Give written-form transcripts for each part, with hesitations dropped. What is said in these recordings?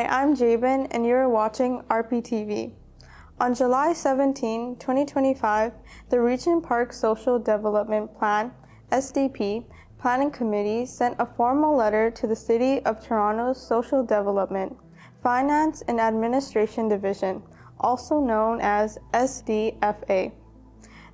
I'm Jabin, and you're watching rptv. On July 17, 2025, the Regent Park Social Development Plan SDP Planning Committee sent a formal letter to the City of Toronto's Social Development, Finance and Administration Division, also known as SDFA.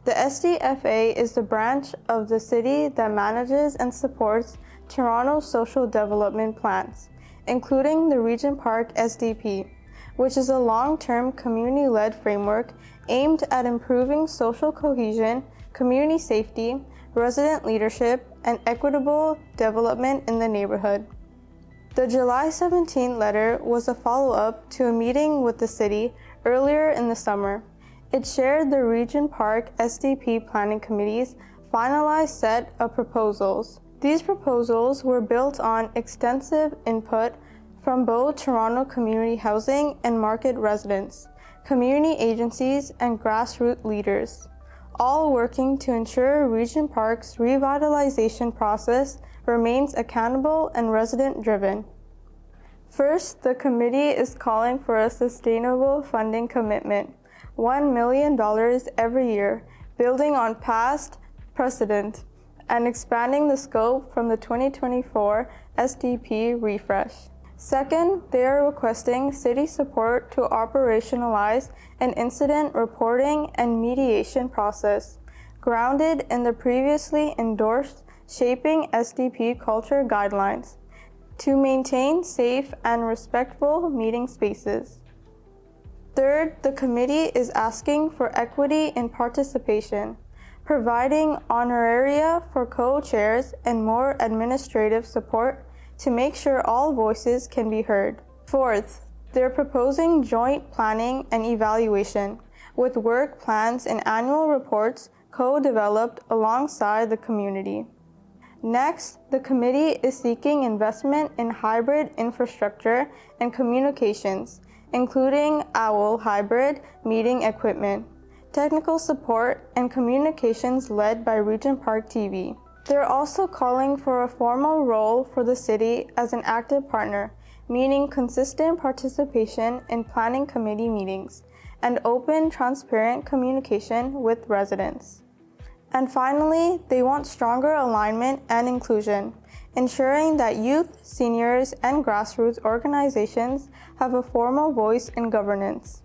The SDFA is the branch of the city that manages and supports Toronto's social development plans, including the Regent Park SDP, which is a long-term community-led framework aimed at improving social cohesion, community safety, resident leadership, and equitable development in the neighborhood. The July 17 letter was a follow-up to a meeting with the city earlier in the summer. It shared the Regent Park SDP Planning Committee's finalized set of proposals. These proposals were built on extensive input from both Toronto community housing and market residents, community agencies, and grassroots leaders, all working to ensure Regent Park's revitalization process remains accountable and resident-driven. First, the committee is calling for a sustainable funding commitment, $1 million every year, building on past precedent, and expanding the scope from the 2024 SDP refresh. Second, they are requesting city support to operationalize an incident reporting and mediation process grounded in the previously endorsed Shaping SDP Culture guidelines to maintain safe and respectful meeting spaces. Third, the committee is asking for equity in participation, providing honoraria for co-chairs and more administrative support to make sure all voices can be heard. Fourth, they're proposing joint planning and evaluation, with work plans and annual reports co-developed alongside the community. Next, the committee is seeking investment in hybrid infrastructure and communications, including OWL hybrid meeting equipment, technical support, and communications led by Regent Park TV. They're also calling for a formal role for the city as an active partner, meaning consistent participation in planning committee meetings and open, transparent communication with residents. And finally, they want stronger alignment and inclusion, ensuring that youth, seniors, and grassroots organizations have a formal voice in governance.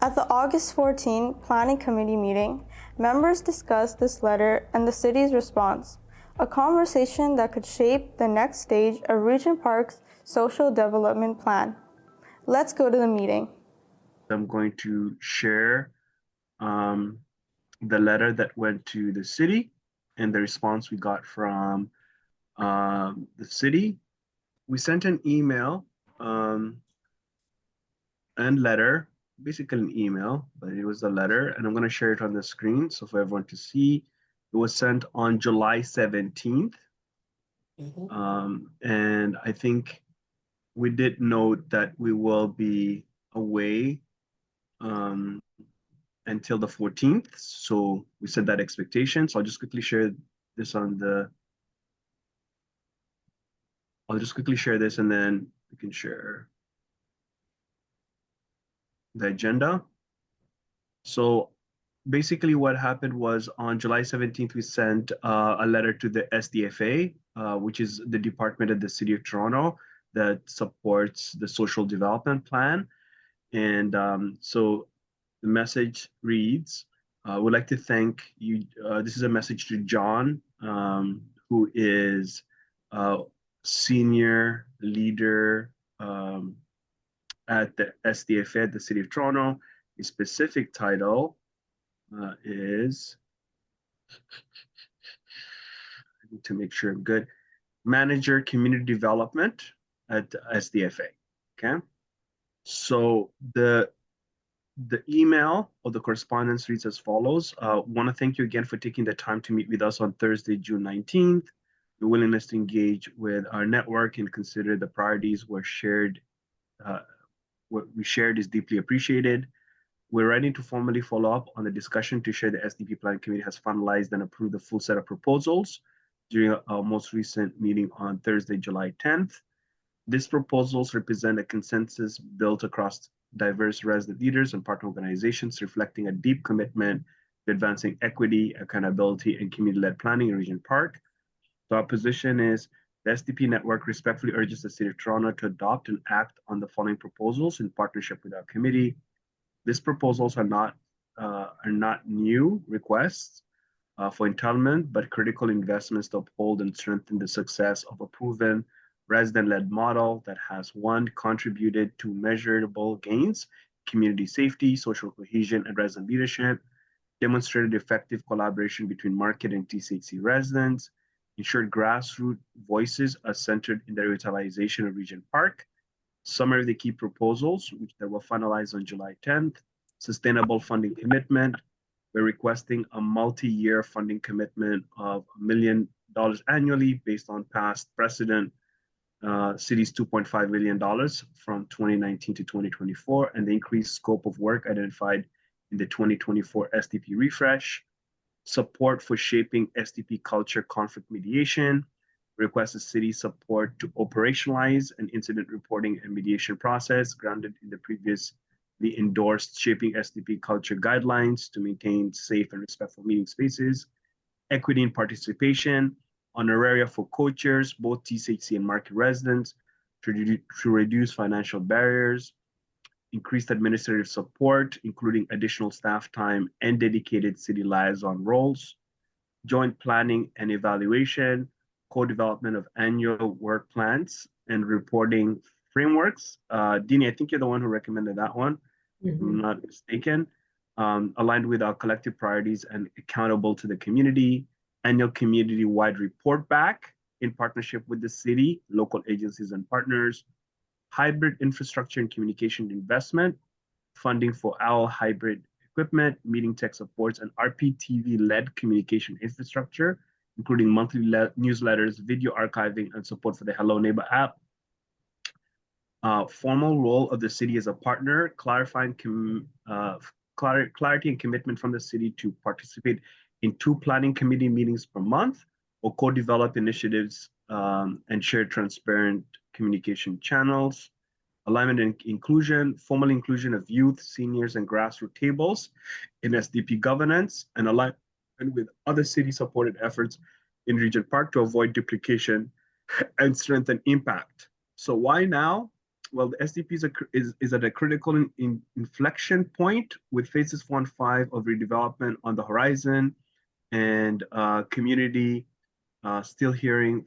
At the August 14 Planning Committee meeting, members discussed this letter and the city's response, a conversation that could shape the next stage of Regent Park's social development plan. Let's go to the meeting. I'm going to share the letter that went to the city and the response we got from the city. We sent an email and letter, basically an email, but it was a letter, and I'm going to share it on the screen so for everyone to see. It was sent on July 17th. And I think we did note that we will be away until the 14th. So we set that expectation. So I'll just quickly share this and then we can share the agenda. So basically what happened was on July 17th, we sent a letter to the SDFA, which is the department of the City of Toronto that supports the social development plan. And so the message reads, we'd like to thank you. This is a message to John, who is a senior leader at the SDFA at the City of Toronto. His specific title is, I need to make sure I'm good, Manager Community Development at SDFA, okay? So the email or the correspondence reads as follows. Want to thank you again for taking the time to meet with us on Thursday, June 19th. Your willingness to engage with our network and consider the priorities what we shared is deeply appreciated. We're ready to formally follow up on the discussion to share the SDP Planning Committee has finalized and approved the full set of proposals during our most recent meeting on Thursday, July 10th. These proposals represent a consensus built across diverse resident leaders and partner organizations, reflecting a deep commitment to advancing equity, accountability, and community-led planning in Regent Park. So our position is the SDP network respectfully urges the City of Toronto to adopt and act on the following proposals in partnership with our committee. These proposals are not new requests for entitlement, but critical investments to uphold and strengthen the success of a proven resident-led model that has, one, contributed to measurable gains, community safety, social cohesion, and resident leadership, demonstrated effective collaboration between market and TCHC residents, ensured grassroots voices are centered in the revitalization of Regent Park. Summary of the key proposals, which that were finalized on July 10th. Sustainable funding commitment. We're requesting a multi-year funding commitment of $1 million annually based on past precedent, city's $2.5 million from 2019 to 2024, and the increased scope of work identified in the 2024 SDP refresh. Support for shaping SDP culture conflict mediation. Request the city support to operationalize an incident reporting and mediation process grounded in the previously endorsed shaping SDP culture guidelines to maintain safe and respectful meeting spaces. Equity and participation, honoraria for co-chairs, both TCHC and market residents, to reduce financial barriers. Increased administrative support, including additional staff time and dedicated city liaison roles. Joint planning and evaluation, co-development of annual work plans and reporting frameworks. Dini, I think you're the one who recommended that one, if I'm not mistaken. Aligned with our collective priorities and accountable to the community. Annual community-wide report back in partnership with the city, local agencies and partners. Hybrid infrastructure and communication investment, funding for OWL hybrid equipment, meeting tech supports, and rptv-led communication infrastructure, including monthly newsletters, video archiving, and support for the Hello Neighbor app. Formal role of the city as a partner, clarifying clarity and commitment from the city to participate in 2 planning committee meetings per month or co-develop initiatives and share transparent communication channels. Alignment and inclusion, formal inclusion of youth, seniors, and grassroots tables in SDP governance, and alignment with other city-supported efforts in Regent Park to avoid duplication and strengthen impact. So why now? Well, the SDP is at a critical inflection point with phases 4 and 5 of redevelopment on the horizon, and community still healing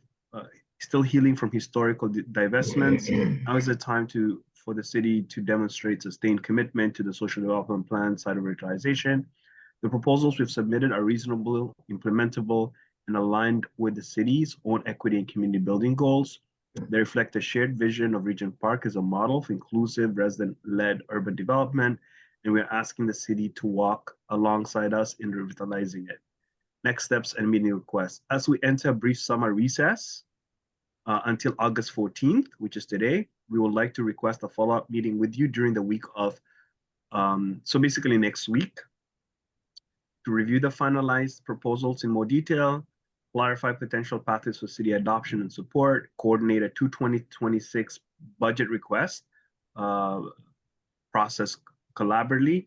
from historical divestments. Now is the time for the city to demonstrate sustained commitment to the social development plan side of revitalization. The proposals we've submitted are reasonable, implementable, and aligned with the city's own equity and community building goals. They reflect a shared vision of Regent Park as a model for inclusive, resident-led urban development, and we're asking the city to walk alongside us in revitalizing it. Next steps and meeting requests. As we enter a brief summer recess until August 14th, which is today, we would like to request a follow-up meeting with you during the week of, so basically next week, to review the finalized proposals in more detail, clarify potential pathways for city adoption and support, coordinate a 2026 budget request process collaboratively,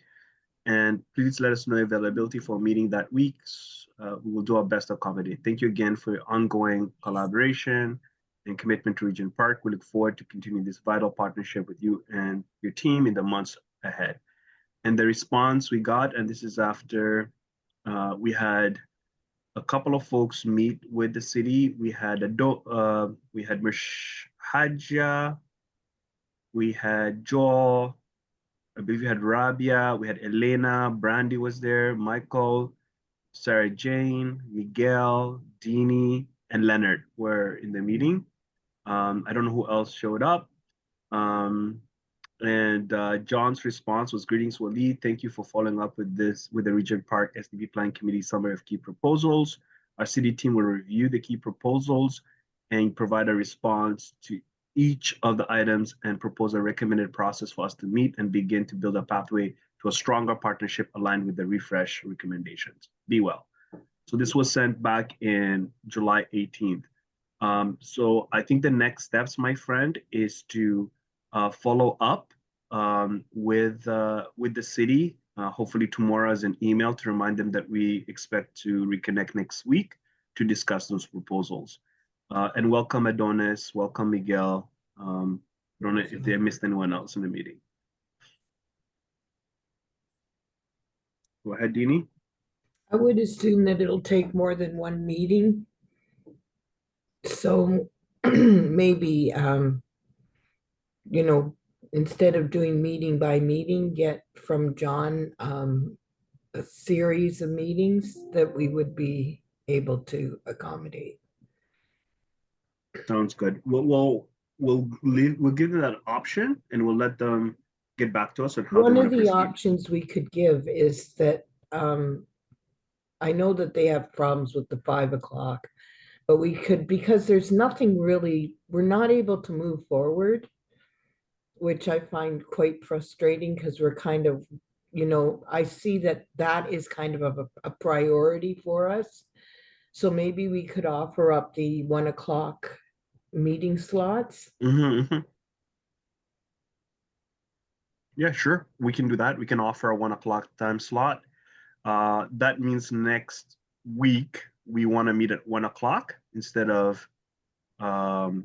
and please let us know availability for a meeting that week. We will do our best to accommodate. Thank you again for your ongoing collaboration and commitment to Regent Park. We look forward to continuing this vital partnership with you and your team in the months ahead. And the response we got, and this is after we had a couple of folks meet with the city. We had Mish Hadja, we had Joel, I believe we had Rabia, we had Elena, Brandy was there, Michael, Sarah Jane, Miguel, Dini, and Leonard were in the meeting. I don't know who else showed up. John's response was, greetings, Waleed. Thank you for following up with the Regent Park SDP Plan Committee summary of key proposals. Our city team will review the key proposals and provide a response to each of the items and propose a recommended process for us to meet and begin to build a pathway to a stronger partnership aligned with the refresh recommendations. Be well. So this was sent back in July 18th. So I think the next steps, my friend, is to follow up with the city. Hopefully tomorrow as an email to remind them that we expect to reconnect next week to discuss those proposals. And welcome Adonis, welcome Miguel. I don't know if they missed anyone else in the meeting. Go ahead, Dini. I would assume that it'll take more than one meeting. So maybe, you know, instead of doing meeting by meeting, get from John a series of meetings that we would be able to accommodate. Sounds good. We'll give them that option and we'll let them get back to us on how they One want of to the proceed. options we could give is that I know that they have problems with the 5 o'clock, but we could, because there's nothing really, we're not able to move forward, which I find quite frustrating because we're kind of, you know, I see that that is kind of a priority for us. So maybe we could offer up the 1 o'clock meeting slots. Yeah, sure. We can do that. We can offer a 1 o'clock time slot. That means next week we want to meet at 1 o'clock instead of 5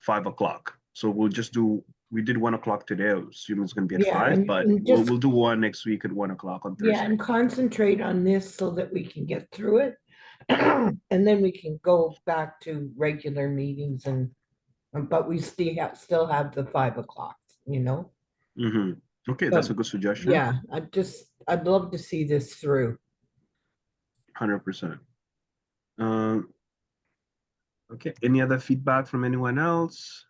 o'clock. So we'll just do. We did 1 o'clock today. I assume it's going to be at 5, but just, we'll do one next week at 1 o'clock on Thursday. yeah, and concentrate on this so that we can get through it. And then we can go back to regular meetings but we still have the 5 o'clock, you know? Okay, that's a good suggestion. Yeah, I'd love to see this through. 100%. Okay, any other feedback from anyone else?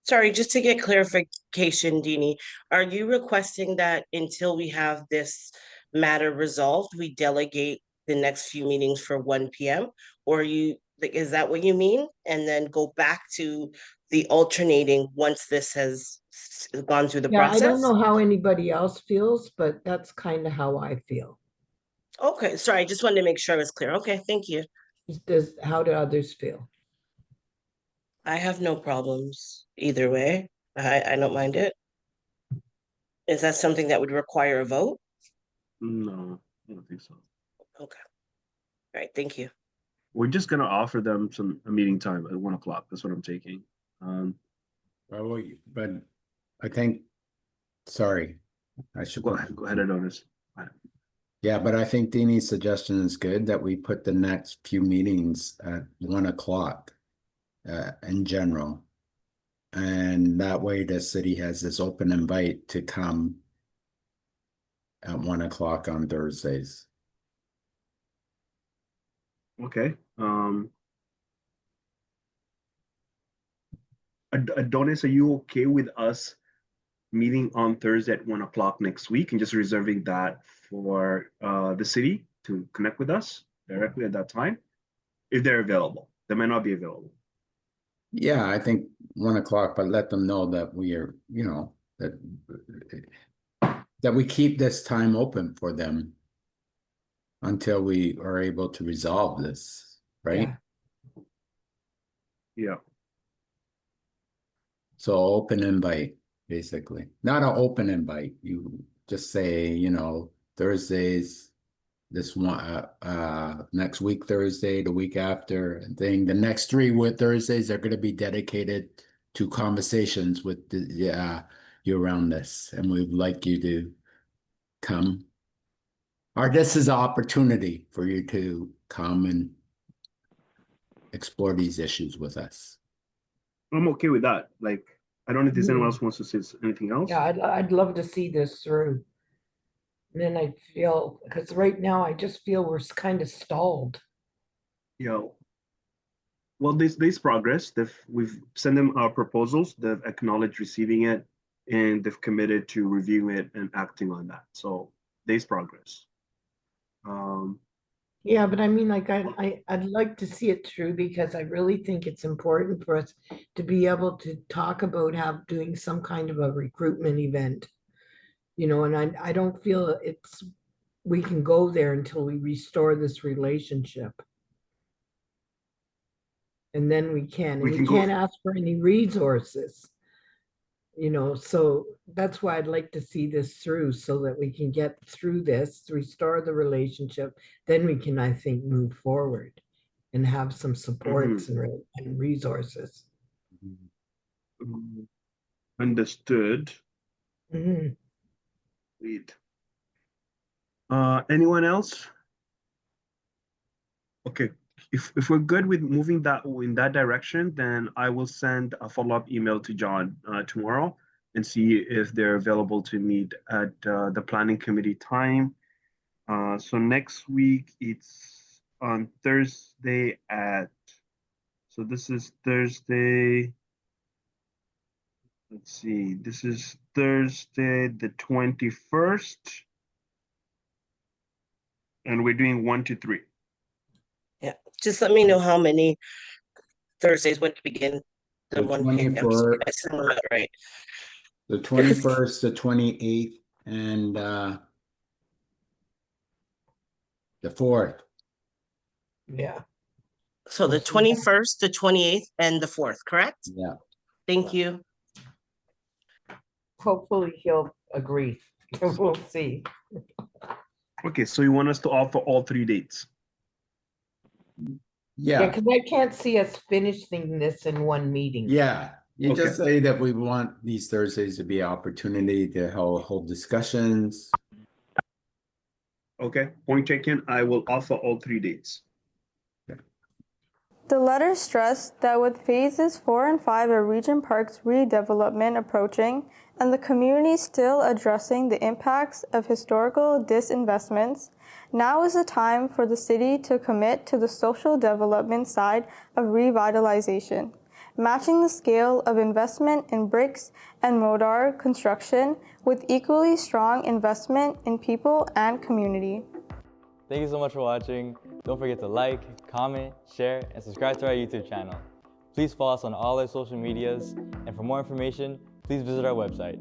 Sorry, just to get clarification, Dini, are you requesting that until we have this matter resolved, we delegate the next few meetings for 1 p.m.? Or is that what you mean? And then go back to the alternating once this has gone through the process? I don't know how anybody else feels, but that's kind of how I feel. Okay, sorry, I just wanted to make sure I was clear. Okay, thank you. How do others feel? I have no problems either way. I don't mind it. Is that something that would require a vote? No, I don't think so. Okay. All right, thank you. We're just gonna offer them a meeting time at 1 o'clock. That's what I'm taking. Well, but I think, sorry, I should go ahead, Adonis. Yeah, but I think Dini's suggestion is good that we put the next few meetings at 1 o'clock in general. And that way the city has this open invite to come at 1 o'clock on Thursdays. Okay. Adonis, are you okay with us meeting on Thursday at 1 o'clock next week and just reserving that for the city to connect with us directly at that time, if they're available? They might not be available. Yeah, I think 1 o'clock, but let them know that we are, you know, that we keep this time open for them until we are able to resolve this, right? Yeah. So open invite, basically. Not an open invite. You just say, you know, Thursdays, this one, next week, Thursday, the week after, and then the next 3 Thursdays are going to be dedicated to conversations with you around this. And we'd like you to come. Or this is an opportunity for you to come and explore these issues with us. I'm okay with that. Like, I don't know if there's anyone else who wants to say anything else. Yeah, I'd love to see this through. And then I feel, because right now I just feel we're kind of stalled. Yeah. Well, there's progress. We've sent them our proposals. They've acknowledged receiving it, and they've committed to reviewing it and acting on that. So there's progress. Yeah, but I mean, like, I'd like to see it through because I really think it's important for us to be able to talk about doing some kind of a recruitment event, you know, and I don't feel we can go there until we restore this relationship. And then we can, We and can we go- can't ask for any resources. You know, so that's why I'd like to see this through so that we can get through this, restore the relationship. Then we can, I think, move forward and have some supports and resources. Understood. Mhm. Wait. Anyone else? Okay. If we're good with moving that in that direction, then I will send a follow-up email to John tomorrow and see if they're available to meet at the planning committee time. So next week it's on Thursday so this is Thursday. Let's see, this is Thursday the 21st. And we're doing 1 to 3. Yeah, just let me know how many Thursdays would begin the The 1 p.m. so 21st. I said that right. The 21st, the 28th, and the 4th. Yeah. So the 21st, the 28th, and the 4th, correct? Yeah. Thank you. Hopefully he'll agree. We'll see. Okay, so you want us to offer all 3 dates? Yeah, Yeah. because I can't see us finishing this in one meeting. Yeah. You Okay. just say that we want these Thursdays to be an opportunity to hold discussions. Okay, point taken. I will offer all 3 dates. The letter stressed that with phases 4 and 5 of Regent Park's redevelopment approaching and the community still addressing the impacts of historical disinvestments, now is the time for the city to commit to the social development side of revitalization, matching the scale of investment in bricks and mortar construction with equally strong investment in people and community. Thank you so much for watching. Don't forget to like, comment, share, and subscribe to our YouTube channel. Please follow us on all our social medias, and for more information, please visit our website.